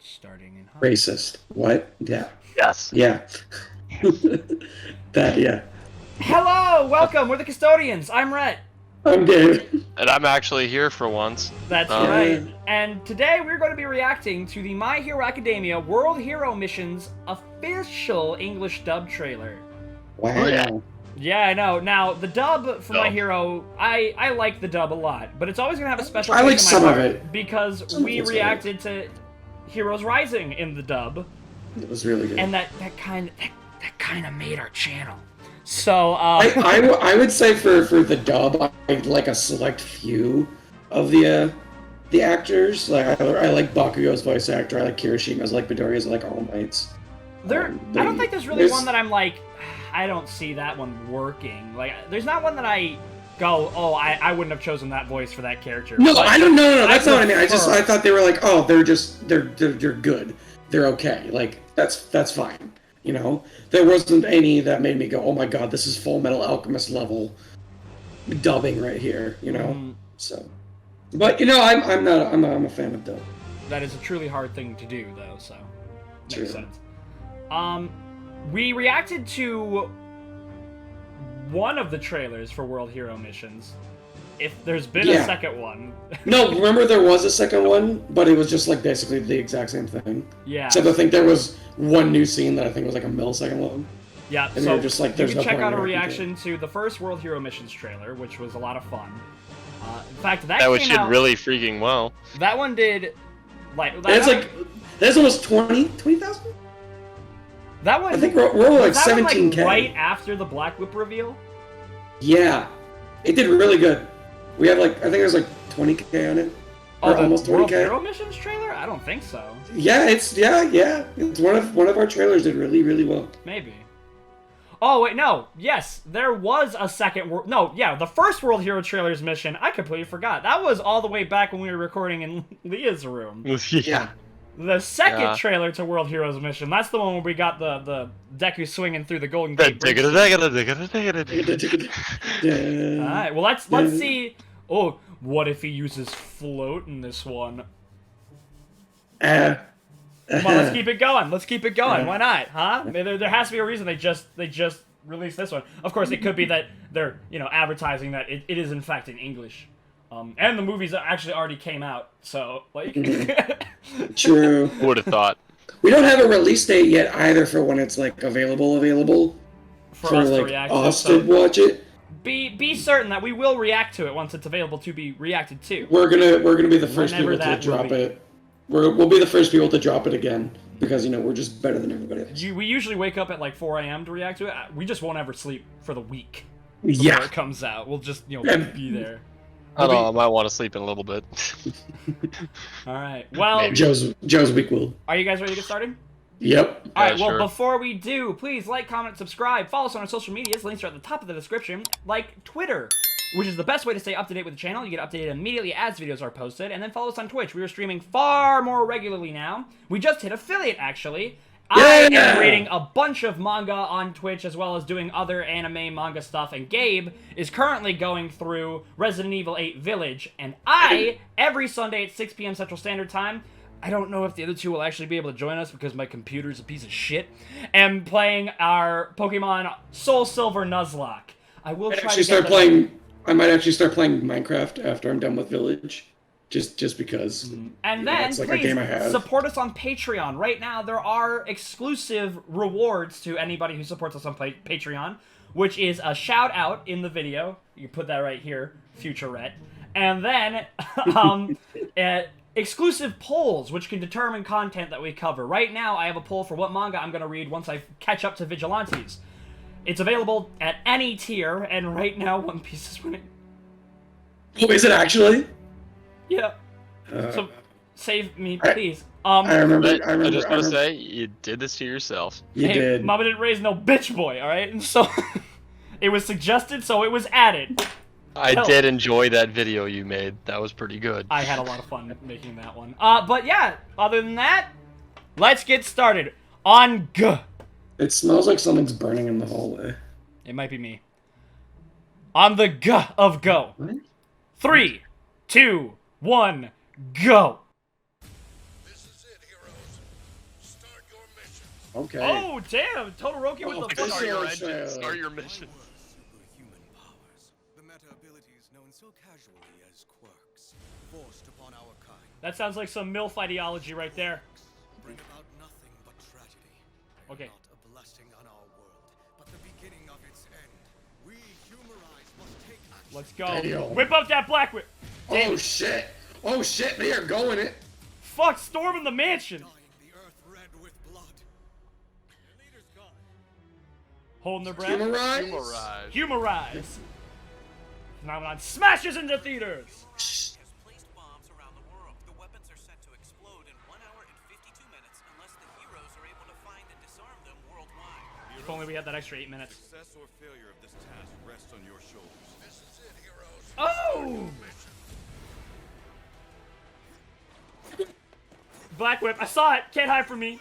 Starting in Racist. What? Yeah. Yes. Yeah. Yeah. Hello, welcome. We're the Custodians. I'm Rhett. I'm Gabe. And I'm actually here for once. That's right. And today we're going to be reacting to the My Hero Academia World Hero Missions official English dub trailer. Wow. Yeah, I know. Now, the dub for My Hero, I like the dub a lot, but it's always going to have a special I like place in my some of heart it. because we reacted to Heroes Rising in the dub. It was really good. And that kind of made our channel. So I would say for the dub, I like a select few of the actors. Like I like Bakugo's voice actor. I like Kirishima's. I like Midoriya's. I like All Might's. I don't think there's really one that I'm like, I don't see that one working. Like, there's not one that I go, oh, I wouldn't have chosen that voice for that character. No, but I don't know. No, that's not what I mean. prefer- I thought they were like, oh, they're good. They're okay. Like that's fine. You know, there wasn't any that made me go, oh my god, this is Full Metal Alchemist level dubbing right here. You know, so. But you know, I'm a fan of dub. That is a truly hard thing to do, though. So True. makes sense. We reacted to one of the trailers for World Hero Missions. If there's been a second one. No, remember there was a second one, but it was just like basically the exact same thing. Yeah. Except I think there was one new scene that I think was like a millisecond long. Yeah, And so they were just like, you there's can no check point out a in reaction to the first World Hero Missions trailer, which was a lot of fun. In fact, that That came did out, really freaking well. That one did, like... That's almost 20,000? That one... I think we're like 17K. Like right after the Black Whip reveal? Yeah. It did really good. We have like, I think there's like 20K on it. Or almost 20K. World Hero Missions trailer? I don't think so. Yeah, it's one of our trailers did really, really well. Maybe. Oh, wait, no. Yes, there was a second... the first World Hero Trailers mission, I completely forgot. That was all the way back when we were recording in Leah's room. Yeah. The second trailer to World Heroes Mission, that's the one where we got the Deku swinging through the Golden Gate Bridge. Alright, well, let's see... Oh, what if he uses float in this one? Come on, let's keep it going. Let's keep it going. Why not? Huh? There has to be a reason they just released this one. Of course, it could be that they're advertising that it is in fact in English, and the movies actually already came out. So like, True. Would have thought. We don't have a release date yet either for when it's like available for us like to react us to. to watch it. Be certain that we will react to it once it's available to be reacted to. We're gonna be the first Whenever people to that will drop be. it. We'll be the first people to drop it again because we're just better than everybody else. We usually wake up at like 4 a.m. to react to it. We just won't ever sleep for the week. Yeah. Before it comes out, we'll just be there. I don't know, I might want to sleep in a little bit. All right. Well, Maybe. Joe's weak will. Are you guys ready to get started? Yep. All right, well, sure. before we do, please like, comment, subscribe, follow us on our social medias. Links are at the top of the description, like Twitter, which is the best way to stay up to date with the channel. You get updated immediately as videos are posted, and then follow us on Twitch. We are streaming far more regularly now. We just hit affiliate, actually. I am reading a bunch of manga on Twitch, as well as doing other anime manga stuff, and Gabe is currently going through Resident Evil 8 Village, and I, every Sunday at 6 p.m. Central Standard Time, I don't know if the other two will actually be able to join us because my computer's a piece of shit, am playing our Pokemon Soul Silver Nuzlocke. I will try to start playing. I might actually start playing Minecraft after I'm done with Village, just because. And then it's like a game I please have. support us on Patreon. Right now, there are exclusive rewards to anybody who supports us on Patreon, which is a shout out in the video. You can put that right here, future Rhett. And then exclusive polls, which can determine content that we cover. Right now, I have a poll for what manga I'm going to read once I catch up to Vigilantes. It's available at any tier, and right now, One Piece is winning. Oh, is it actually? Yeah. So, save me, please. I remember. I just want to say, you did this to yourself. You did. Mama didn't raise no bitch boy, alright? And so, it was suggested, so it was added. I did enjoy that video you made. That was pretty good. I had a lot of fun making that one. But yeah, other than that, let's get started. On G. It smells like something's burning in the hallway. It might be me. On the G of go. What? 3, 2, 1, go. This is it, heroes. Okay. Oh, damn! Todoroki with the this Start your is, engine. Start your mission. Superhuman powers, the meta abilities known so casually as quirks, forced upon our kind. That sounds like some MILF ideology right there. Bring about nothing but tragedy. They are Okay. not a blessing on our world, but the beginning of its end. We Humorize must take action. Let's go. Damn. Whip up that black whip. Damn Oh it. shit! Oh shit! They are going it. Fuck, storming the mansion. Dyeing the earth red with blood. Your leader's gone. Holding their breath. Humorize. Humorize. Humorize. Phenomenon smashes into theaters. Shh. Has placed bombs around the world. The weapons are set to explode in 1 hour and 52 minutes unless the heroes are able to find and disarm them worldwide. If only we had that extra 8 minutes. Success or failure of this task rests on your shoulders. This is it, heroes. Oh! Black whip. I saw it. Can't hide from me.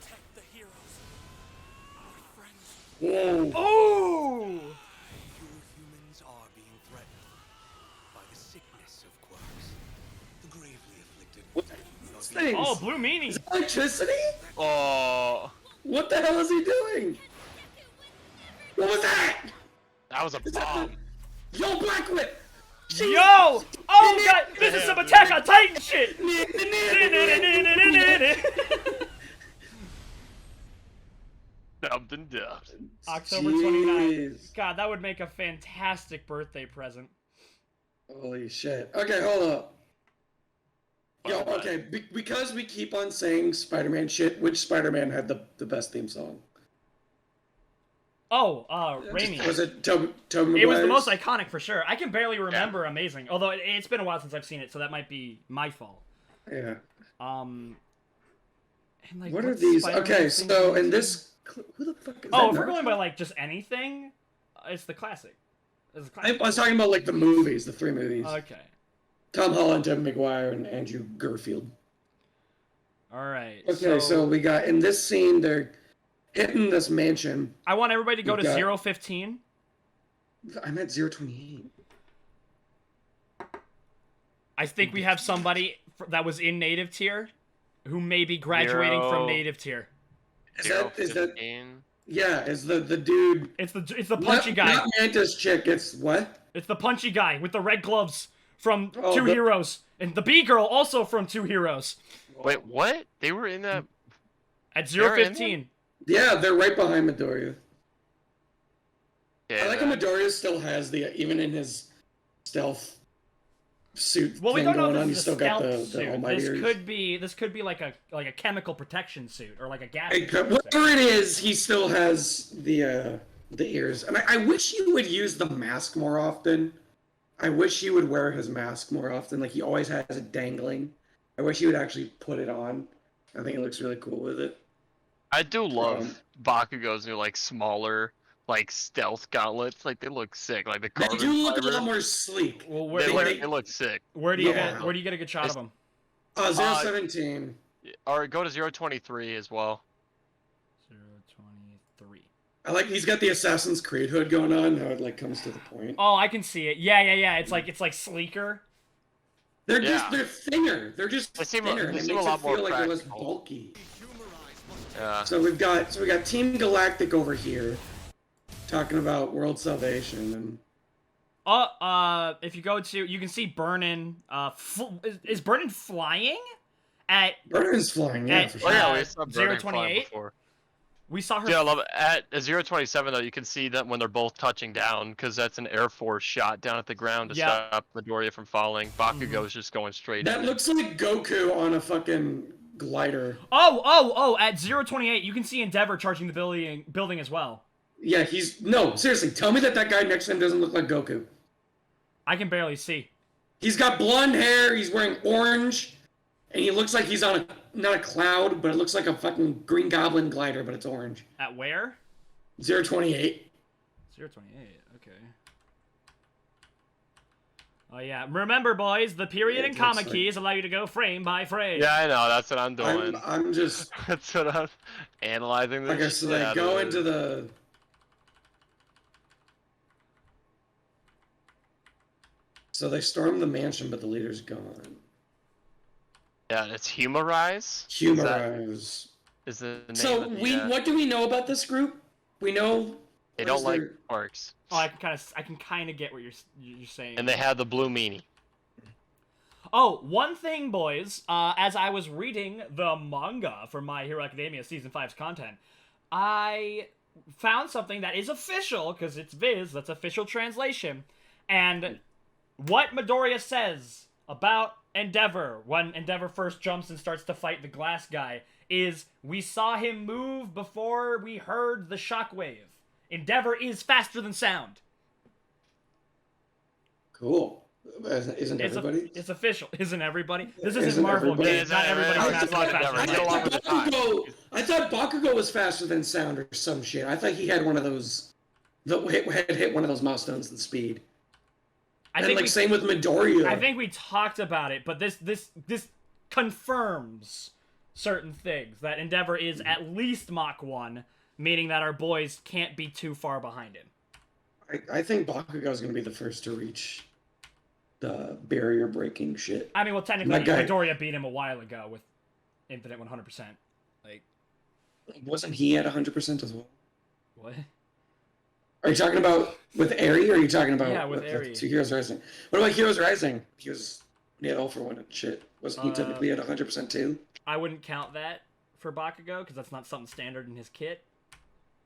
Protect the heroes. Our friends. Whoa. Oh! You humans are being threatened by the sickness of quirks. The gravely afflicted. What the hell is this thing? Oh, blue meanie. Is it electricity? Oh, What the hell is he doing? What was that? that was a Is that bomb. the... Yo, Black Whip! Yo! Oh god, this is some Attack on Titan shit! Dubbed and dubbed. October 29th. Jeez. God, that would make a fantastic birthday present. Holy shit. Okay, hold up. Yo, okay, because we keep on saying Spider-Man shit, which Spider-Man had the best theme song? Oh, Raimi. Was it Tobey Maguire's? It was the most iconic for sure. I can barely remember Amazing, although it's been a while since I've seen it, so that might be my fault. Yeah. And like, What are what's these? Spider-Man Okay, theme so song? in this... Who the fuck is Oh, that? if we're going by like just anything, it's the classic. It's the I classic. was talking about like the movies, the 3 movies. Okay. Tom Holland, Tobey Maguire, and Andrew Garfield. All right. Okay, so we got in this scene they're hitting this mansion. I want everybody to go we to got- 015. I'm at 028. I think we have somebody that was in native tier who may be graduating from Zero. native tier. Is that 15. yeah? Is the dude? It's the punchy guy. Not Mantis chick. It's what? It's the punchy guy with the red gloves from Oh, Two the- Heroes, and the B girl also from Two Heroes. Wait, what? They were in that. At They're in 015. Yeah, they're right behind Midoriya. Yeah, I like how that- Midoriya still has even in his stealth suit Well, we thing don't know going if on. this He's is still a got stealth the suit. almighty This ears. could be like a chemical protection suit or like a gas. It protection could- suit. whatever it is, he still has the ears. And I wish he would use the mask more often. I wish he would wear his mask more often. Like he always has it dangling. I wish he would actually put it on. I think it looks really cool with it. I do love Bakugo's new like smaller like stealth gauntlets. Like they look sick. Like the They carbon do look a fiber. lot more sleek. Well, They where, look sick. where do you Yeah. get a good shot of them? 017. Or go to 023 as well. 023. I like he's got the Assassin's Creed hood going on. How it like comes to the point. Oh, I can see it. Yeah. It's like sleeker. They're Yeah. they're thinner. They're just They seem- thinner. they and it seem a makes lot it more feel like it was practical. bulky. Yeah. So we got Team Galactic over here, talking about world salvation and. If you go to, you can see Burnin. Is Burnin flying? At Burner's flying, yeah, At- for Oh sure. yeah, Uh, we saw Burning fly 028? before. we saw her. Yeah, I love it. At 027 though, you can see that when they're both touching down, because that's an Air Force shot down at the ground to Yeah. stop Midoriya from falling. Bakugo's just going straight. That in. looks like Goku on a fucking glider. Oh! At 028, you can see Endeavor charging the building as well. Yeah, seriously, tell me that guy next to him doesn't look like Goku. I can barely see. He's got blonde hair, he's wearing orange, and he looks like he's on not a cloud, but it looks like a fucking Green Goblin glider, but it's orange. At where? 028. 028. Okay. Oh yeah. Remember, boys, the period Yeah, and it comma looks like- keys allow you to go frame by frame. Yeah, I know. That's what I'm doing. I'm just That's what I'm analyzing. This okay. So shit they out go of into it. the. So they storm the mansion, but the leader's gone. Yeah, it's Humorize. Is that- Humorize. Is the name So of the, what do we know about this group? We know they what don't is like their- quirks. Oh, I can kind of get what you're saying. And they have the blue meanie. Oh, one thing, boys. As I was reading the manga for My Hero Academia Season 5's content, I found something that is official, because it's Viz, that's official translation. And what Midoriya says about Endeavor, when Endeavor first jumps and starts to fight the glass guy, is, we saw him move before we heard the shockwave. Endeavor is faster than sound. Cool. Isn't everybody? It's official. Isn't everybody? This isn't Isn't Marvel, everybody? Gabe. Not everybody's I faster thought than Endeavor. faster. Get along with the time. I thought Bakugo was faster than sound or some shit. I thought he had one of those. Had hit one of those milestones in speed. I And think like same with Midoriya. I think we talked about it, but this confirms certain things. That Endeavor is at least Mach 1, meaning that our boys can't be too far behind him. I think Bakugo is going to be the first to reach the barrier breaking shit. I mean, well, technically, That guy- Midoriya beat him a while ago with Infinite 100%. Like, Wasn't he at 100% as well? what? Are you talking about with Eri, or are you talking about Yeah, with Eri. Two Heroes Rising? What about Heroes Rising? He had all for one and shit. Wasn't he technically at 100% too? I wouldn't count that for Bakugo, because that's not something standard in his kit.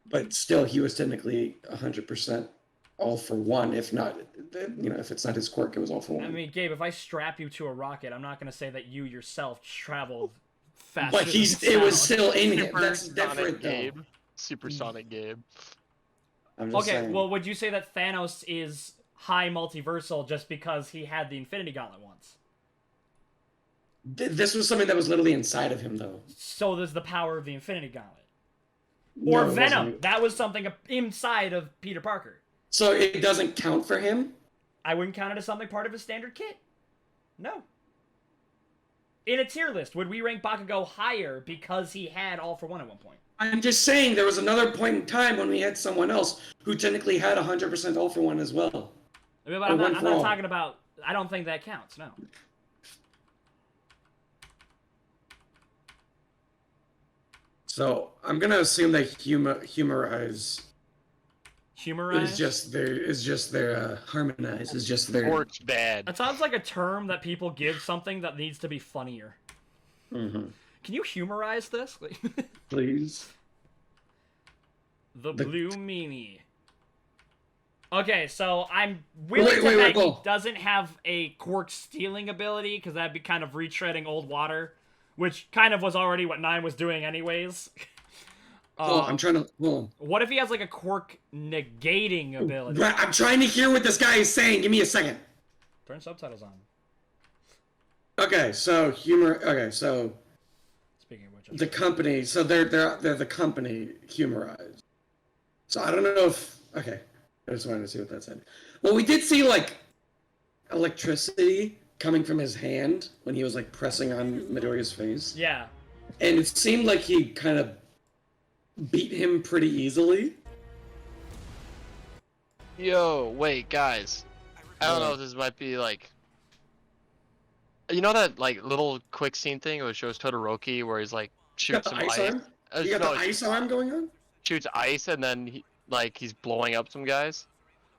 But still, he was technically 100% all for one. If not, if it's not his quirk, it was all for one. I mean, Gabe, if I strap you to a rocket, I'm not going to say that you yourself traveled faster But than it was sound. still in him. That's Supersonic different, though. Gabe. Supersonic Gabe. I'm just Okay, saying. well, would you say that Thanos is high multiversal just because he had the Infinity Gauntlet once? This was something that was literally inside of him, though. So there's the power of the Infinity Gauntlet. No, Or it Venom. wasn't. That was something inside of Peter Parker. So it doesn't count for him? I wouldn't count it as something part of his standard kit. No. In a tier list, would we rank Bakugo higher because he had All for One at one point? I'm just saying there was another point in time when we had someone else who technically had 100% all for one as well. But Or I'm one not for all. talking about... I don't think that counts, no. So I'm gonna assume that humorize Humorize? is just their harmonize is just their. Quirk's bad. That sounds like a term that people give something that needs to be funnier. Mhm. Can you humorize this? Please. The The- blue meanie. Okay, so I'm willing to wait, bet he Paul. doesn't have a quirk stealing ability, because that'd be kind of retreading old water, which kind of was already what 9 was doing anyways. Hold on, I'm trying to. Hold What if he has like a quirk negating on. ability? Right, I'm trying to hear what this guy is saying. Give me a second. Turn subtitles on. Okay, so so Speaking of which, the company. So they're the company humorize. So I don't know if. Okay, I just wanted to see what that said. Well, we did see like electricity coming from his hand when he was like pressing on Midoriya's face, yeah. and it seemed like he kind of beat him pretty easily. Yo, wait, guys. I don't know if this might be like. You know that like little quick scene thing where it shows Todoroki where he's like You got shoots the some ice ice. arm? You got the ice arm going on? Shoots ice and then he's blowing up some guys.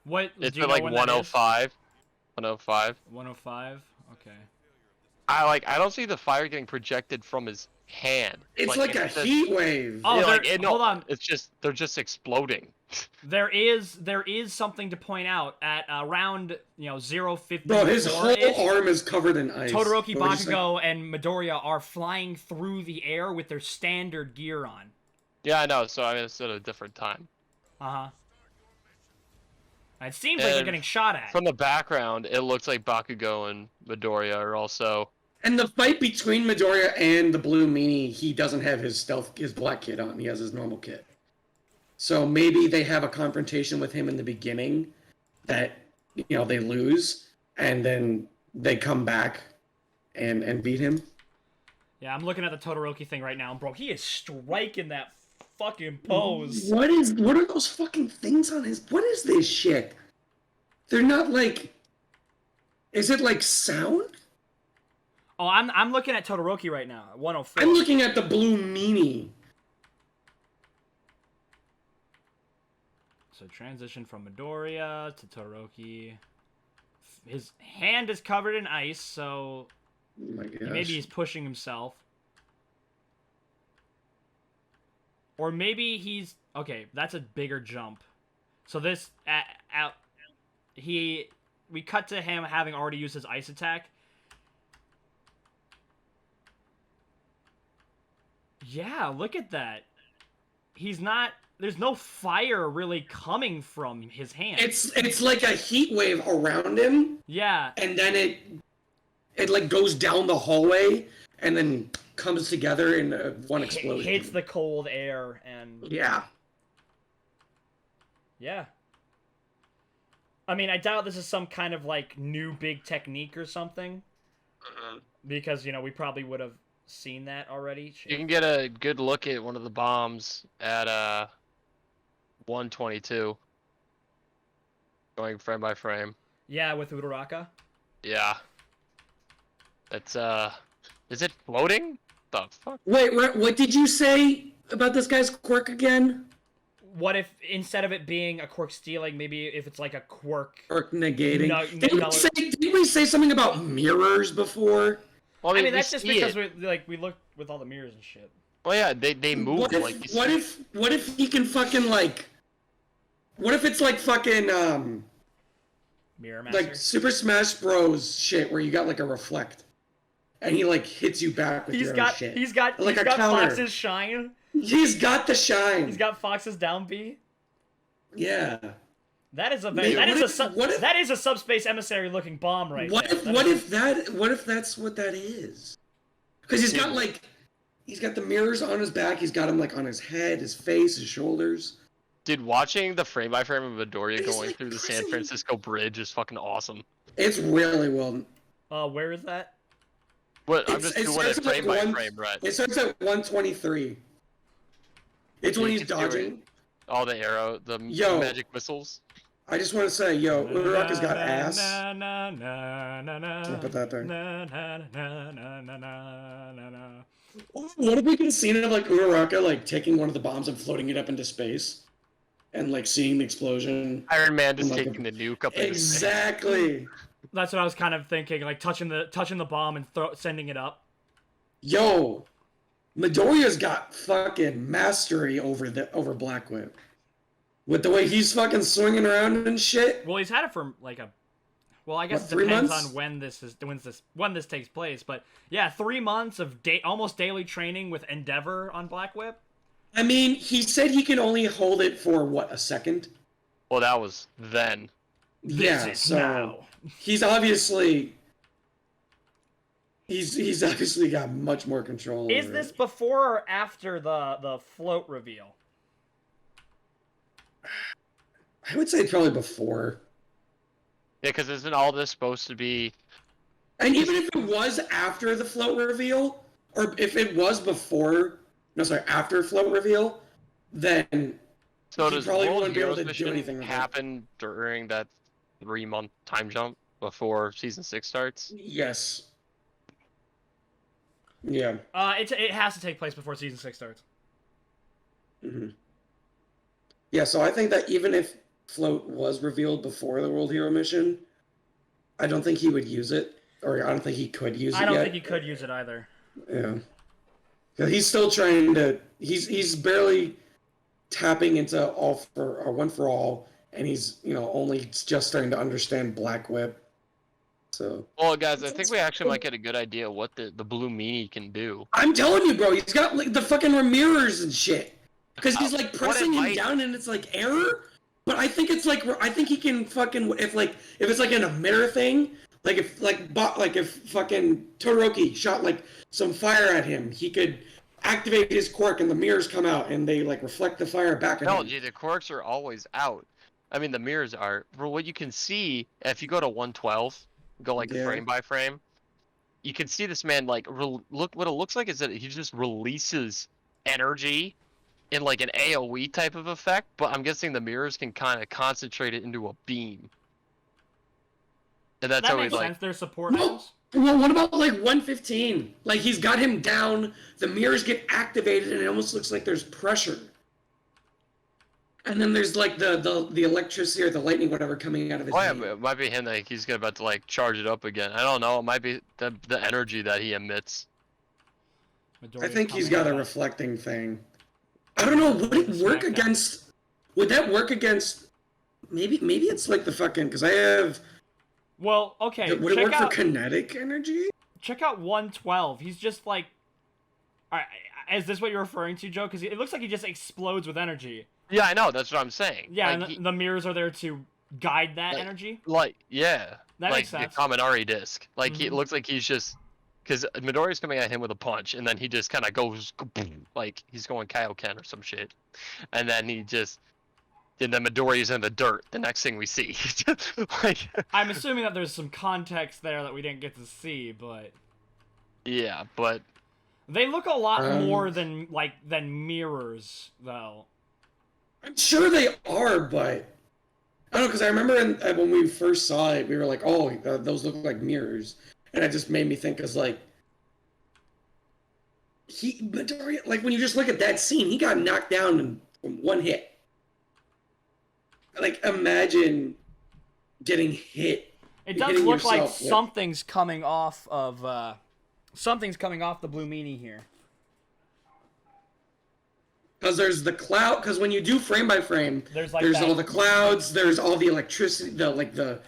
What? It's do you at know like when that is? 105. 105. 105? Okay. I don't see the fire getting projected from his hand. It's like a it's just- heat wave. Oh, yeah, there- no, hold on. It's just they're just exploding. There is something to point out at around 054. Bro, his whole arm is covered in ice. Todoroki, What did you say? Bakugo, and Midoriya are flying through the air with their standard gear on. Yeah, I know. So I mean, it's at a different time. Uh-huh. It seems like they're And getting shot at. From the background, it looks like Bakugo and Midoriya are also. And the fight between Midoriya and the Blue Meanie, he doesn't have his black kit on. He has his normal kit. So maybe they have a confrontation with him in the beginning that, they lose, and then they come back and beat him. Yeah, I'm looking at the Todoroki thing right now, and bro, he is striking that fucking pose. What are those fucking things on his... What is this shit? They're not like... Is it like sound? Oh, I'm looking at Todoroki right now, 104. I'm looking at the Blue Meanie. So transition from Midoriya to Todoroki. His hand is covered in ice, so Oh my gosh. maybe he's pushing himself. Or maybe he's... Okay, that's a bigger jump. So this... We cut to him having already used his ice attack. Yeah, look at that. He's not... There's no fire really coming from his hand. It's like a heat wave around him, Yeah. and then it like goes down the hallway and then comes together in one explosion. Hits the cold air and... Yeah. Yeah. I mean, I doubt this is some kind of, like, new big technique or something. Because, you know, we probably would have seen that already. You can get a good look at one of the bombs at 122. Going frame by frame. Yeah, with Uraraka. Yeah. That's, is it floating? The fuck? Wait, what did you say about this guy's quirk again? What if, instead of it being a quirk stealing, maybe if it's like a quirk... Quirk negating. No, Didn't we say something about mirrors before? Well, I mean, that's just because it. we looked with all the mirrors and shit. Well, yeah, they move What like if, you what if he can fucking like... What if it's like fucking, Mirror Master? like Super Smash Bros. Shit, where you got like a reflect, and he like hits you back with your own shit. He's got Like a counter. Fox's shine. He's got the shine. He's got Fox's down B. Yeah. That is a Maybe- that what is if- what if- that is a subspace emissary looking bomb right What there. if That what is- if that's what that is? Because he's got like, he's got the mirrors on his back. He's got them like on his head, his face, his shoulders. Dude, watching the frame by frame of Midoriya He's, going like, through the San pressing- Francisco Bridge is fucking awesome. It's really well. where is that? What I'm It's- just it doing it starts at, frame like, by one- frame, right? It starts at 123. It's when You he's can do it. dodging. All the arrow, the Yo. magic missiles. I just want to say, yo, Uraraka's got ass. Na, na, na, na, na, I'll put that there. na, na, na, na, na, na, na, na. What if we could have seen it of like Uraraka like taking one of the bombs and floating it up into space, and like seeing the explosion? Iron Man just Like taking the nuke up in space. Exactly. That's what I was kind of thinking, like touching the bomb and sending it up. Yo, Midoriya's got fucking mastery over Black Whip. With the way he's fucking swinging around and shit. Well, he's had it for like well, I guess What, it 3 depends months? on when this takes place, but yeah, 3 months of almost daily training with Endeavor on Black Whip. I mean, he said he can only hold it for what, a second? Well, that was then. Yeah, This is so now. he's obviously he's obviously got much more control. Is over this it. before or after the float reveal? I would say probably before. Yeah, because isn't all this supposed to be... And even if it was after the float reveal, or if it was before, no, sorry, after float reveal, then So he does probably World wouldn't be able Heroes to do mission anything with it. happen during that 3-month time jump before Season 6 starts? Yes. Yeah. It has to take place before season 6 starts. hmm Yeah, so I think that even if float was revealed before the World Hero mission, I don't think he would use it, or I don't think he could use it I don't yet. think he could use it either. Yeah. 'Cause he's still trying to. He's barely tapping into all for or one for all, and he's only just starting to understand Black Whip. So Well, guys, I think we actually might get a good idea of what the Blue Meanie can do. I'm telling you, bro, he's got like the fucking mirrors and shit. Because he's like What it pressing him might- down, and it's like error. But I think it's like I think he can fucking if it's like an emitter thing. Like if fucking Todoroki shot like some fire at him, he could activate his quirk and the mirrors come out and they like reflect the fire back at No, him. gee, the quirks are always out. I mean, the mirrors are. Well, what you can see, if you go to 112, go like Yeah. frame by frame, you can see this man like look. What it looks like is that he just releases energy in like an AOE type of effect. But I'm guessing the mirrors can kind of concentrate it into a beam. And that's That how he makes like. sense. There's support Well, items. well, what about like 115? Like he's got him down, the mirrors get activated, and it almost looks like there's pressure. And then there's like the electricity or the lightning, whatever, coming out of his Oh yeah, hand. it might be him that he's about to like charge it up again. I don't know. It might be the energy that he emits. I think he's got a reflecting thing. I don't know. Would it work against? Would that work against? Maybe it's like the fucking because I have. Well, okay. Would it work for kinetic energy? Check out 112. He's just like. Alright, is this what you're referring to, Joe? Because it looks like he just explodes with energy. Yeah, I know. That's what I'm saying. Yeah, like, and the mirrors are there to guide that energy. Like, yeah. That like makes sense. the Kaminari disc. Like, it looks like he's just. Because Midoriya's coming at him with a punch, and then he just kind of goes. Like, he's going Kaioken or some shit. And then he just. And then Midoriya's in the dirt. The next thing we see. Like, I'm assuming that there's some context there that we didn't get to see, but. yeah, but. They look a lot more than mirrors, though. I'm sure they are, but I don't know because I remember when we first saw it, we were like, "Oh, those look like mirrors," and it just made me think, "Cause like Midoriya, like when you just look at that scene, he got knocked down in one hit. Like imagine getting hit. It does look like something's coming off of the Blue Meanie here. Because there's the cloud. Because when you do frame by frame, there's all the clouds. There's all the electricity. The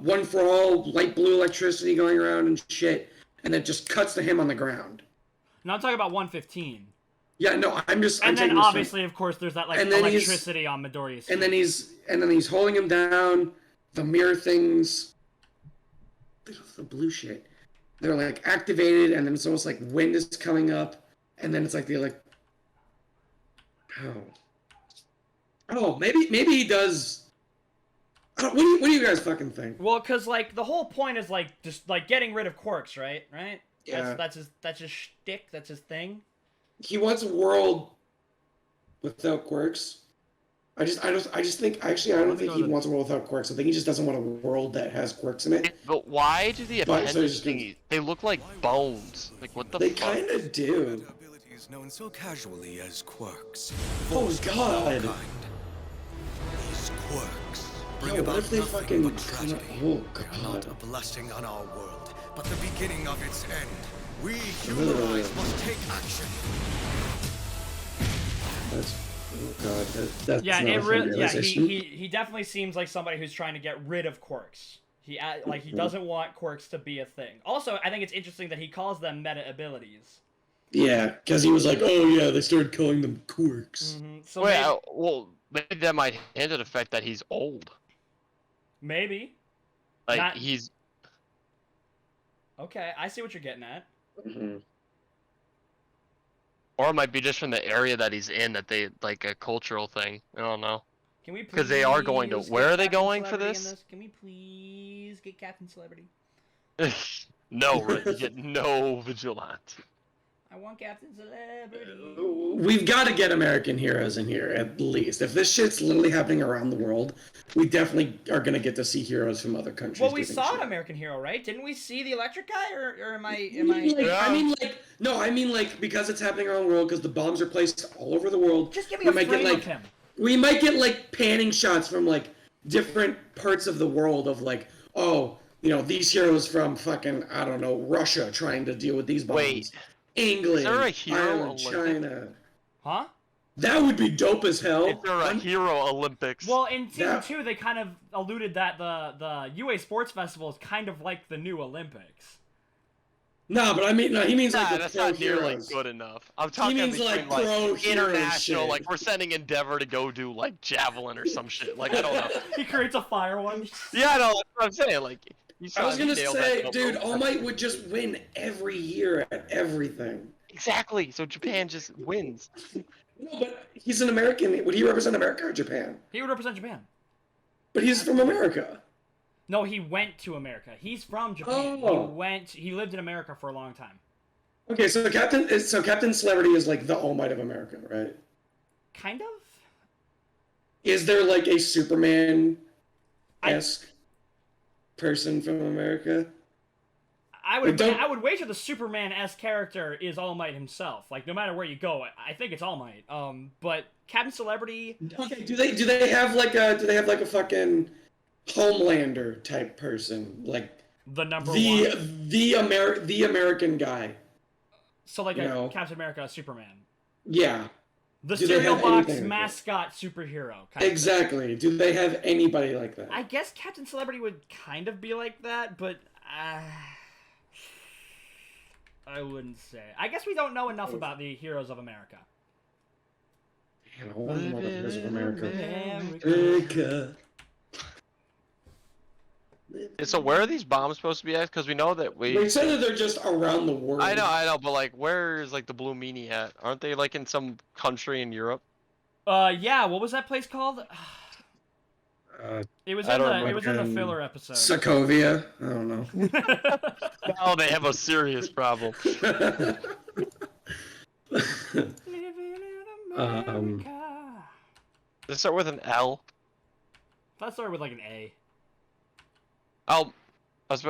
one for all light blue electricity going around and shit, and it just cuts to him on the ground. No, I'm talking about 115. Yeah, no, I'm just. And then obviously, of course, there's that like electricity on Midoriya's. And then he's holding him down. The mirror things. The blue shit. They're like activated, and then it's almost like wind is coming up, and then it's like Oh, maybe he does. What do you guys fucking think? Well, cause like the whole point is like just like getting rid of quirks, right? Yeah. That's his shtick. That's his thing. He wants a world without quirks. I don't think he wants a world without quirks. I think he just doesn't want a world that has quirks in it. But why do the appendage so thingies? They look like bones. Like what the They fuck? kind of do. Abilities known so casually as quirks. Oh god. These quirks bring Yo, what about if they nothing fucking but tragedy. oh They are god. not a blessing on our world, but the beginning of its end. We humanize must take action. That's Yeah, not a fun realization. he definitely seems like somebody who's trying to get rid of quirks. He doesn't want quirks to be a thing. Also, I think it's interesting that he calls them meta abilities. Yeah, because he was like, oh yeah, they started calling them quirks. So well, maybe that might hint at the fact that he's old. maybe. Like he's. Okay, I see what you're getting at. Or it might be just from the area that he's in that they like a cultural thing. I don't know. Can we please? Because they are going to. Where are they going for this? Can we please get Captain Celebrity? No, Rhett, you get no vigilante. I want Captain Celebrity. We've got to get American heroes in here, at least. If this shit's literally happening around the world, we definitely are going to get to see heroes from other countries. Well, we saw shit. an American hero, right? Didn't we see the electric guy, or am I? I mean, because it's happening around the world, because the bombs are placed all over the world. Just give me a frame of him. We might get, like, panning shots from, like, different parts of the world of, like, oh, you know, these heroes from fucking, I don't know, Russia trying to deal with these bombs. Wait. England, Is there a hero Ireland, China. Huh? That would be dope as hell. Is there a hero Olympics? Well, in season 2, they kind of alluded that the UA Sports Festival is kind of like the new Olympics. No, but I mean, he means like the that's pro not nearly heroes. good enough. I'm talking means, between, like, pro hero international, shit. like we're sending Endeavor to go do like javelin or some shit. Like I don't know. He creates a fire one. Yeah, no, that's what I'm saying. Like I was gonna say, dude, All Might would just win every year at everything. Exactly. So Japan just wins. No, but he's an American. Would he represent America or Japan? He would represent Japan. But he's from America. No, he went to America. He's from Japan. Oh. He lived in America for a long time. Okay, so Captain Celebrity is like the All Might of America, right? Kind of. Is there like a Superman-esque person from America? I Like, would don't- I would wager the Superman-esque character is All Might himself. Like no matter where you go, I think it's All Might. But Captain Celebrity. Okay, do they have like a fucking Homelander type person, like The number the one. the American guy? So like you a know. Captain America, Superman. Yeah, The Do they cereal have box anything like mascot superhero. Kind of. exactly. Do they have anybody like that? I guess Captain Celebrity would kind of be like that, but I wouldn't say. I guess we don't know enough about the heroes of America. Man, I want more about the Heroes of America. America. America. So where are these bombs supposed to be at? Because we know that They said that they're just around the world. I know, but like, where is like the Blue Meanie at? Aren't they like in some country in Europe? Yeah. What was that place called? It was I in don't the remember. it was in the filler episode. Sokovia. I don't know. Oh, they have a serious problem. Living in America. Does it start with an L? That started with like an A. Oh, I was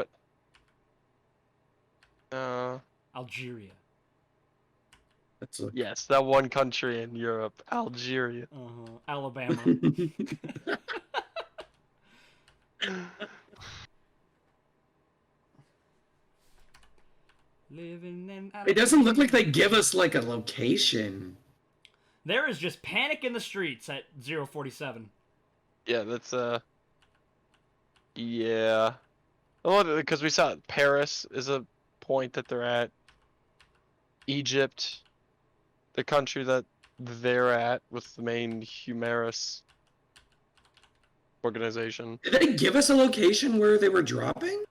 about. Algeria. That's a... Yes, that one country in Europe, Algeria. Alabama. Living in Alabama. It doesn't look like they give us like a location. There is just panic in the streets at 047. Yeah, that's yeah. Oh, because we saw Paris is a point that they're at. Egypt, the country that they're at with the main Humorous organization. Did they give us a location where they were dropping?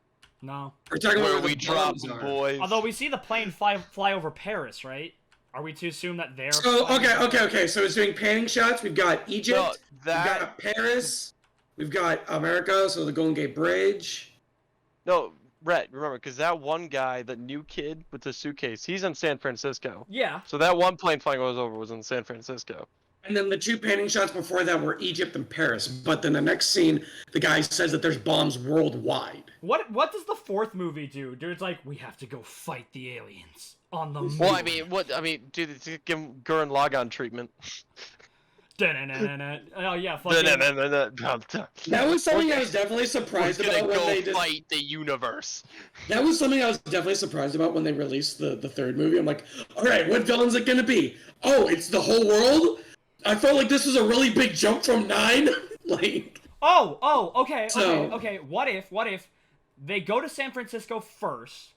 No. We're talking Where about we the drop bombs are. boys. Although we see the plane fly over Paris, right? Are we to assume that they're... So flying over- okay. So it's doing panning shots. We've got Egypt. No, We've that got Paris. We've got America. So the Golden Gate Bridge. no, Rhett, remember, because that one guy, the new kid with the suitcase, he's in San Francisco. Yeah. So that one plane flying over was in San Francisco. And then the two panning shots before that were Egypt and Paris. But then the next scene, the guy says that there's bombs worldwide. What does the fourth movie do? Dude, it's like, we have to go fight the aliens on the moon. Well, I mean, dude, to give him Gurren Lagann treatment. Oh, yeah, fucking... That was something I was definitely surprised We're about gonna when they go did. fight the universe. That was something I was definitely surprised about when they released the third movie. I'm like, all right, what villain's it gonna be? Oh, it's the whole world. I felt like this was a really big jump from 9. Like, Okay. What if they go to San Francisco first,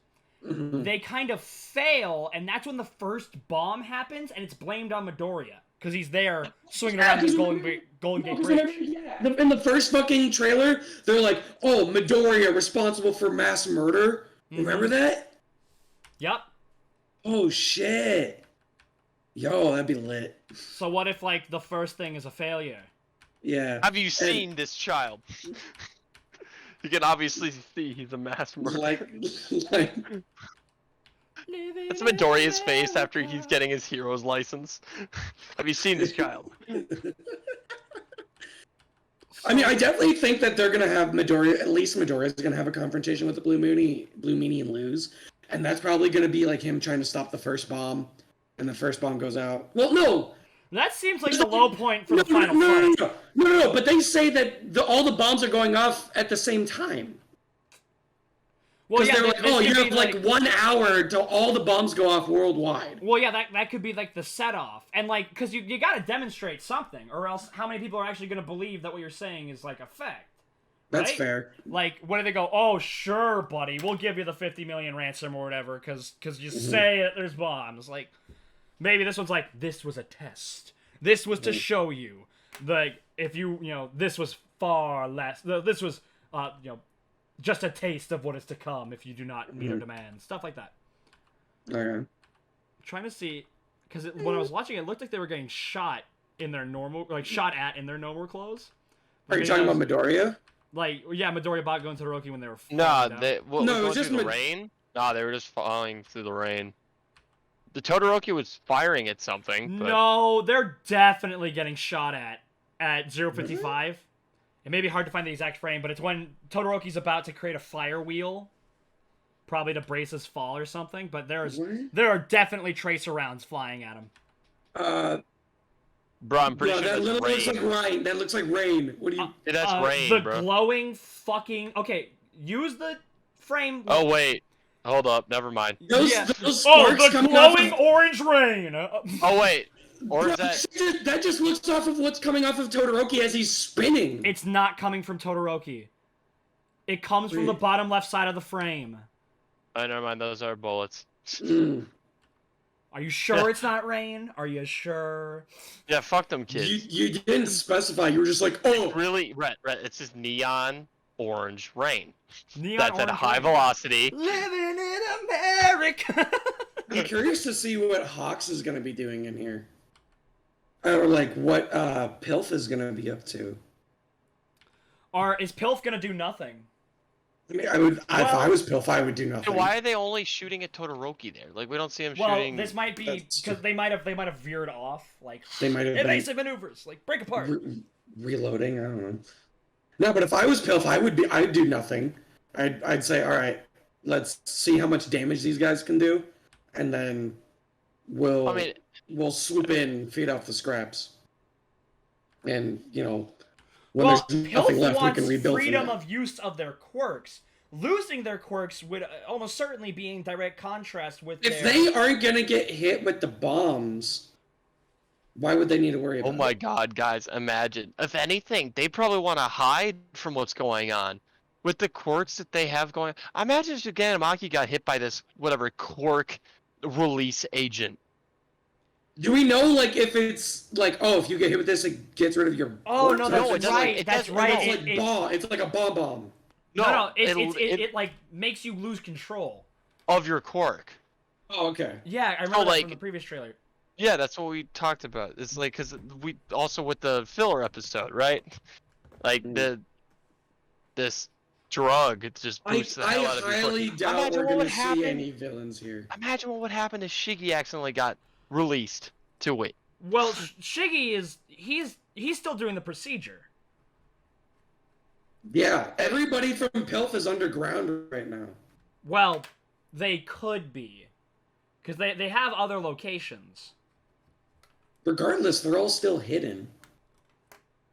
they kind of fail, and that's when the first bomb happens, and it's blamed on Midoriya, because he's there swinging around the Golden Gate Bridge. yeah. In the first fucking trailer, they're like, oh, Midoriya responsible for mass murder. Remember that? Yep. Oh shit. Yo, that'd be lit. So what if, like, the first thing is a failure? Yeah. Have you seen this child? You can obviously see he's a mass murderer. Like That's Midoriya's face after he's getting his hero's license. Have you seen this child? I mean, I definitely think that they're gonna have Midoriya. At least Midoriya's gonna have a confrontation with the Blue Meanie, and lose, and that's probably gonna be like him trying to stop the first bomb, and the first bomb goes out. Well, no. That seems like the low point for the final fight. No. But they say that all the bombs are going off at the same time. Well, Because yeah, they're like, this oh, you could have be, like 1 hour till all the bombs go off worldwide. Well, yeah, that could be like the set off, and like, because you got to demonstrate something, or else how many people are actually going to believe that what you're saying is like a fact? That's right? fair. Like, what do they go? Oh, sure, buddy, we'll give you the 50 million ransom or whatever, because you say that there's bombs. Like, maybe this one's like, this was a test. This was to show you, like, if this was far less. This was, just a taste of what is to come if you do not meet our demands. Stuff like that. Okay. I'm trying to see, because when I was watching it looked like they were getting shot in their normal, like, shot at in their normal clothes. Are you talking about Midoriya? Like, yeah, Midoriya bought going to Todoroki when they were Nah, falling down. they No, was it going was just through the rain. Nah, they were just falling through the rain. The Todoroki was firing at something. But... No, they're definitely getting shot at 055. It may be hard to find the exact frame, but it's when Todoroki's about to create a fire wheel. probably to brace his fall or something. But there What? are definitely tracer rounds flying at him. Bro, I'm pretty Yeah, sure that that's literally looks rain. like rain. That looks like rain. What do you? Yeah, that's rain, the bro. glowing fucking. Okay, use the frame. Oh wait, hold up. Never mind. Those Yeah. those Oh, sparks the coming off glowing of, orange rain. Oh wait, or Bro, is that? that just looks off of what's coming off of Todoroki as he's spinning. It's not coming from Todoroki. It comes from the Wait. bottom left side of the frame. Oh, never mind. Those are bullets. Mm. Are you sure it's not rain? Are you sure? Yeah, fuck them kids. You didn't specify. You were just like, oh, Really, Rhett, it's just neon orange rain. Neon That's at a orange high rain. velocity. Living in America. I'm curious to see what Hawks is gonna be doing in here, or like what Pilf is gonna be up to. Or is Pilf gonna do nothing? I mean, if I was Pilf, I would do nothing. So why are they only shooting at Todoroki there? Like we don't see him Well, shooting. this might be That's because they might have veered off, like They might have been evasive maneuvers, like break apart. reloading. I don't know. No, but if I was Pilf, I'd do nothing. I'd say, all right, let's see how much damage these guys can do, and then we'll swoop in, feed off the scraps, and when Well, there's nothing Pilf left, we wants can rebuild from freedom that. of use of their quirks. Losing their quirks would almost certainly be in direct contrast with If their... they aren't gonna get hit with the bombs, why would they need to worry about Oh my it? god, guys, imagine. If anything, they probably want to hide from what's going on. With the quirks that they have going, I imagine if Gigantomachia got hit by this, whatever, quirk release agent. Do we know, like, if it's like, oh, if you get hit with this, it gets rid of your. Oh, quirks? no, No, that's it doesn't- right. it That's doesn't- right. It's like It, bomb. It's like a bomb. no, it'll- it like makes you lose control. of your quirk. Oh, okay. Yeah, I remember that like- from the previous trailer. Yeah, that's what we talked about. It's like, because we also with the filler episode, right? Like, this drug, it just I boosts the hell out of your highly quirk. doubt Imagine we're what gonna would see happen. any villains here. Imagine what would happen if Shiggy accidentally got released to it. Well, Shiggy he's still doing the procedure. Yeah, everybody from Pilf is underground right now. Well, they could be, because they have other locations. Regardless, they're all still hidden.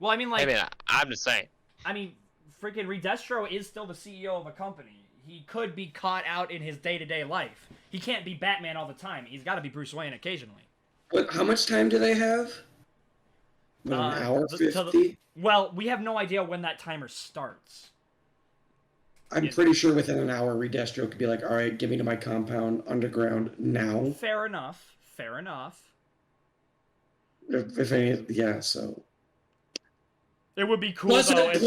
Well, I mean, like, I'm just saying. freaking Redestro is still the CEO of a company. He could be caught out in his day-to-day life. He can't be Batman all the time. He's got to be Bruce Wayne occasionally. What? How much time do they have? What, an hour 50? Well, we have no idea when that timer starts. I'm pretty sure within an hour, Redestro could be like, all right, get me to my compound underground now. Fair enough. Fair enough. If any, yeah, so. It would be cool Plus, though. if-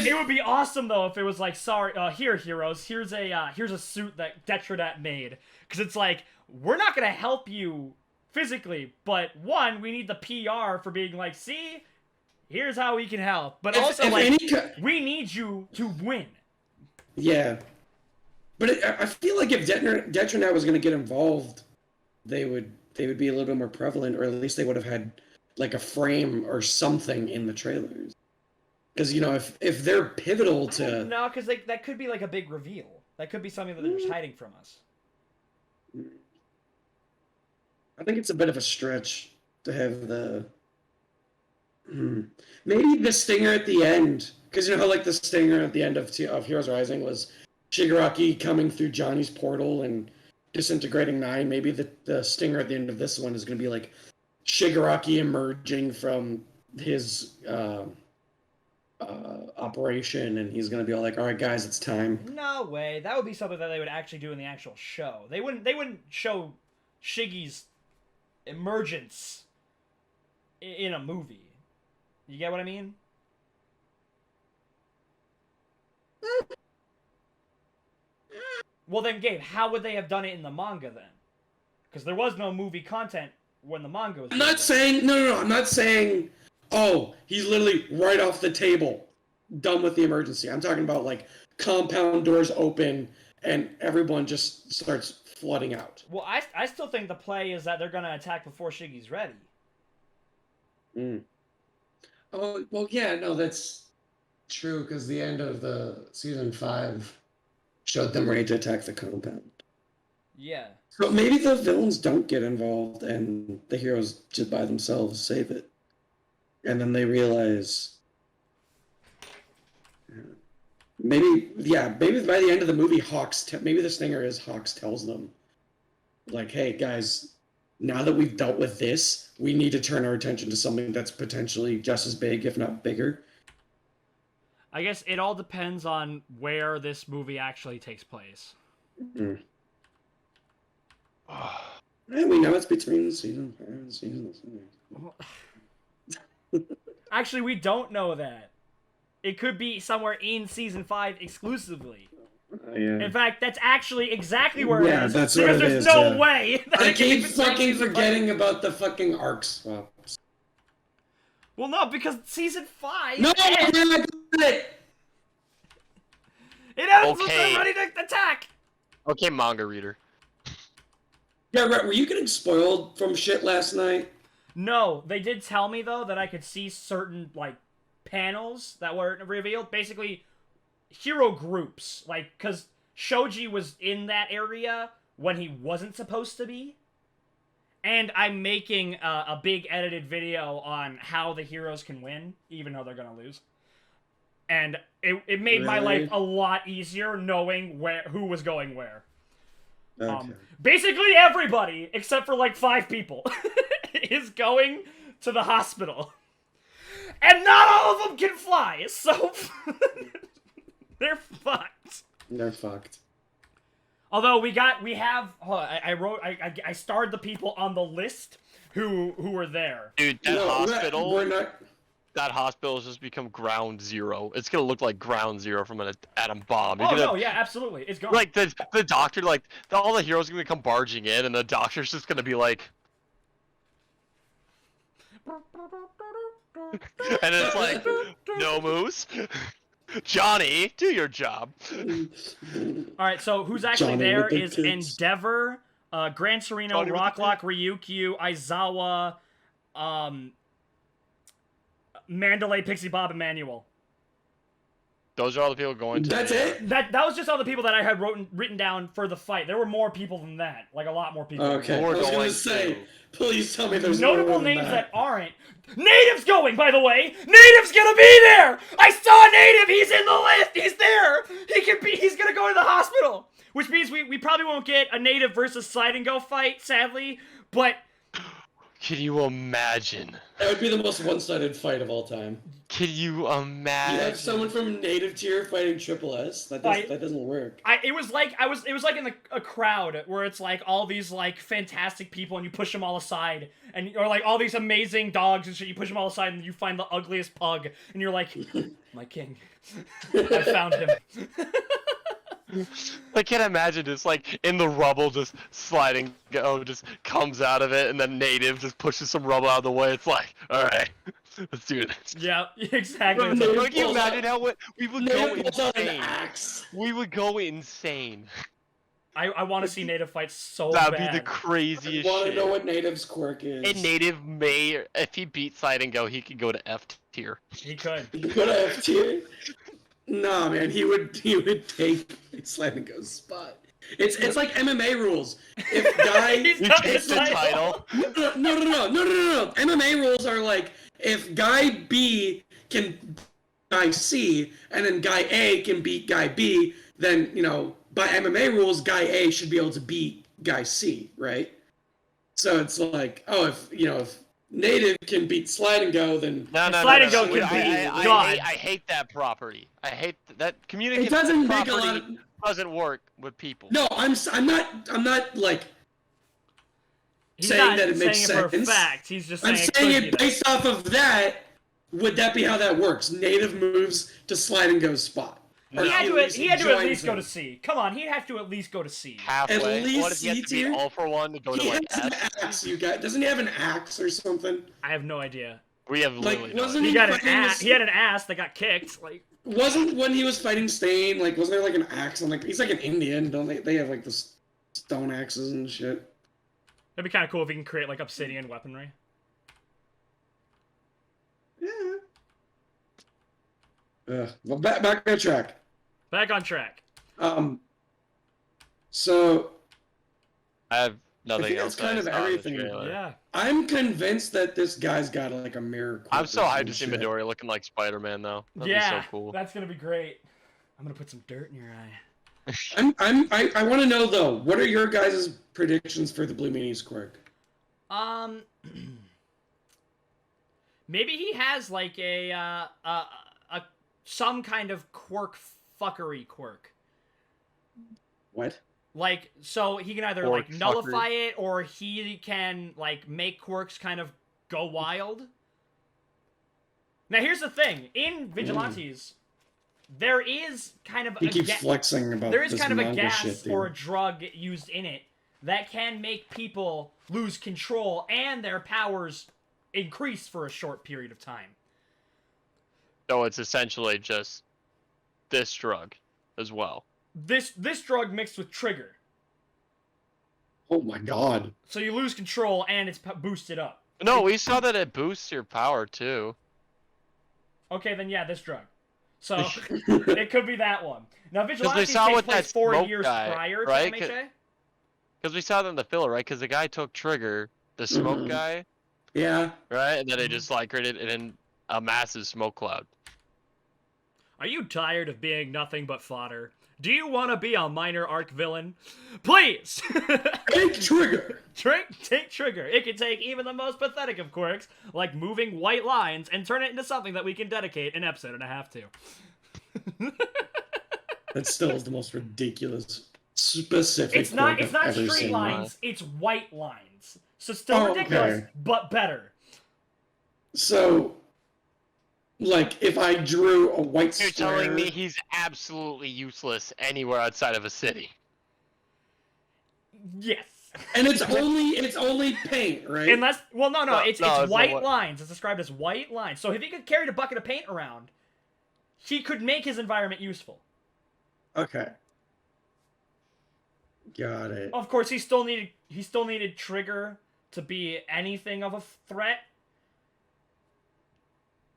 It would be awesome though if it was like, sorry, here heroes, here's a suit that Detrodat made, because it's like we're not gonna help you physically, but one, we need the PR for being like, see, here's how we can help, but also if like any we need you to win. Yeah. But I feel like if Detrodat was going to get involved, they would be a little bit more prevalent, or at least they would have had like a frame or something in the trailers. Because if they're pivotal to No, because that could be like a big reveal. That could be something that they're just hiding from us. I think it's a bit of a stretch to have the maybe the stinger at the end, because how like the stinger at the end of Heroes Rising was Shigaraki coming through Johnny's portal and disintegrating 9. Maybe the stinger at the end of this one is going to be like Shigaraki emerging from his operation, and he's going to be all like, all right guys, it's time. No way. That would be something that they would actually do in the actual show. They wouldn't show Shiggy's emergence in a movie. You get what I mean? Well then, Gabe, how would they have done it in the manga then? Because there was no movie content when the manga was. I'm not saying no. I'm not saying, oh, he's literally right off the table, done with the emergency. I'm talking about like compound doors open and everyone just starts flooding out. Well, I still think the play is that they're gonna attack before Shiggy's ready. Oh well, yeah, no, that's true because the end of the season 5 showed them ready to attack the compound. Yeah. So maybe the villains don't get involved and the heroes just by themselves save it. And then they realize... Maybe by the end of the movie, maybe the stinger is Hawks tells them, like, hey, guys, now that we've dealt with this, we need to turn our attention to something that's potentially just as big, if not bigger. I guess it all depends on where this movie actually takes place. Mm. And we know it's between season 5 and season 6. Actually, we don't know that. It could be somewhere in season 5 exclusively. Yeah. In fact, that's actually exactly where it is. That's because what it there's is, no yeah. way. That I it can be keep between fucking season forgetting about the fucking arc swaps. Well, no, because season 5. No, ends. I got it. It ends with Okay. them ready to attack. Okay, manga reader. Yeah, Rhett, were you getting spoiled from shit last night? No, they did tell me though that I could see certain like panels that were revealed. Basically, hero groups, like because Shoji was in that area when he wasn't supposed to be. And I'm making a big edited video on how the heroes can win, even though they're gonna lose. And it made my Really? life a lot easier knowing who was going where. Okay. Basically everybody, except for like 5 people, is going to the hospital. And not all of them can fly, so they're fucked. They're fucked. Although I starred the people on the list who were there. Dude, that No, hospital. we're not... That hospital has just become ground zero. It's gonna look like ground zero from an atom bomb. You're Oh gonna, no, yeah, absolutely, it's gone. like the doctor, like all the heroes are gonna come barging in, and the doctor's just gonna be like, and it's like, no moose, Johnny, do your job. All right, so who's actually Johnny there with the is kids. Endeavor, Gran Torino, Johnny with the Rocklock, Ryukyu, Aizawa, Mandalay, Pixie Bob, Emmanuel. Those are all the people going to. That's it? That was just all the people that I had written down for the fight. There were more people than that, like a lot more people. Okay, I We're was gonna going say, to. please tell me there's Notable more than names that that. aren't. Native's going, by the way. Native's gonna be there. I saw Native. He's in the list. He's there. He's gonna go to the hospital, which means we probably won't get a Native versus Slide and Go fight, sadly. But Can you imagine? That would be the most one-sided fight of all time. Can you imagine? You have someone from Native Tier fighting Triple S? That doesn't work. it was like in a crowd where it's like all these like fantastic people and you push them all aside, and or like all these amazing dogs and shit. You push them all aside and you find the ugliest pug and you're like, my king, I found him. I can't imagine just like in the rubble, just sliding go, just comes out of it, and then Native just pushes some rubble out of the way. It's like, all right, let's do this. Yeah, exactly. No, Like, can you imagine how we would go Native pulls out an insane? axe. We would go insane. I want to see Native fights so That'd bad. be the craziest I want to shit. know what Native's quirk is. And Native may, if he beats Slide and Go, he could go to F tier. He could. You go to F tier? Nah, man, he would take Slide and Go's spot. It's like MMA rules. If guy He's He got takes the title. no. MMA rules are like if guy B can beat guy C and then guy A can beat guy B, then by MMA rules, guy A should be able to beat guy C, right? So it's like, if Native can beat Slide and Go, then No, Slide and Go Dude, can be I God. hate that property. I hate that it communicative doesn't make property a lot of. doesn't work with people. No, I'm not like He's saying not that it makes saying it for a sense. fact. He's just saying I'm it saying could be it that. based off of that. Would that be how that works? Native moves to Slide and Go's spot. Or He had at to least at joins least go him. to C. Come on, he'd have to at least go to C. Halfway. least What if you have to C be tier? all for one to go to He like has an S? axe, you guys. Doesn't he have an axe or something? I have no idea. We have Like, literally no wasn't He idea. got an fucking ass. He had an ass that got kicked. Like, Wasn't when he was fighting Stain, like, wasn't there like an axe? And like, he's like an Indian, don't they? They have like the stone axes and shit. that'd be kind of cool if he can create like obsidian weaponry. Yeah. Well, back on track. Back on track. So I have I nothing think else. that's kind I of saw in the everything. trailer. Yeah. I'm convinced that this guy's got like a mirror. I'm so quirk or hyped some to see shit. Midori looking like Spider-Man though. That'd Yeah. be so cool. That's gonna be great. I'm gonna put some dirt in your eye. I want to know though, what are your guys' predictions for the Blue Meanies quirk? Maybe he has like a some kind of quirk fuckery quirk. What? Like, so he can either Quirk like nullify it, or he can like make quirks kind of go wild. Now here's the thing: in Vigilantes, there is kind of He keeps flexing about there is this kind of a manga gas shit, dude. or a drug used in it that can make people lose control and their powers increase for a short period of time. So it's essentially just this drug as well. This drug mixed with trigger, Oh my god. so you lose control and it's boosted up. No, we saw that it boosts your power too. Okay, then yeah, this drug. So it could be that one. Now Vigilantes saw takes with place that 4 smoke years guy, prior right? to MHA. Because we saw that in the filler, right? Because the guy took trigger, the smoke guy, Yeah. right? And then it just like created in a massive smoke cloud. Are you tired of being nothing but fodder? Do you want to be a minor arc villain? Please! Take trigger. Take trigger. It can take even the most pathetic of quirks, like moving white lines, and turn it into something that we can dedicate an episode and a half to. That still is the most ridiculous, specific. It's not quirk I've ever straight seen. lines, it's white lines. So still Oh, ridiculous, okay. but better. So, like, if I drew a white You're square, telling me he's absolutely useless anywhere outside of a city. Yes. and it's only paint, right? Unless, well, no, No, it's no, it's white not lines. It's described as white lines. So if he could carry a bucket of paint around, he could make his environment useful. Okay. Got it. Of course, he still needed trigger to be anything of a threat.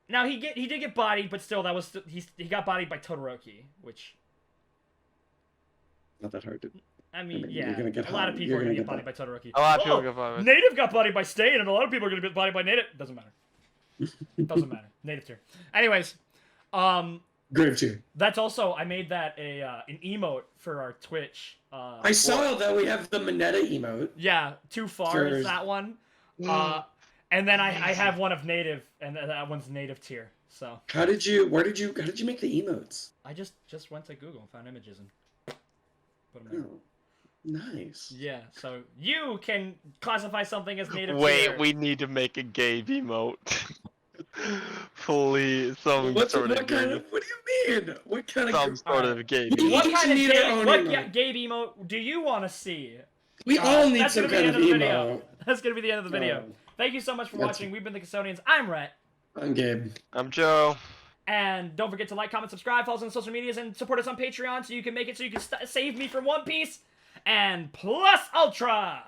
Now he did get bodied, but still he got bodied by Todoroki, which Not that hard to. I mean, You're yeah, gonna get a lot of hung. people You're are gonna gonna get get bodied by Todoroki. A lot of people Oh, get bodied. Native got bodied by Stain, and a lot of people are gonna get bodied by Native. Doesn't matter. Doesn't matter. Native tier. Anyways, Grave tier. that's also I made that an emote for our Twitch. I saw that we have the Mineta emote. Yeah, too far Sure. is that one. And then I have one of Native, and that one's Native tier. So How did you make the emotes? I just went to Google and found images and put them there. Oh, nice. Yeah, so you can classify something as Native Wait, tier. we need to make a Gabe emote. Please, some What sort of kind Gabe. of? What do you mean? What kind of? Some sort of Gabe. We What each kind of need our own emote. Gabe emote do you want to see? We all need That's some gonna be the kind end of of the video. emote. That's gonna be the end of the video. Oh. Thank you so much for That's- watching. We've been the Custodians. I'm Rhett. I'm Gabe. I'm Joe. And don't forget to like, comment, subscribe, follow us on social medias, and support us on Patreon so you can make it so you can save me from One Piece and Plus Ultra.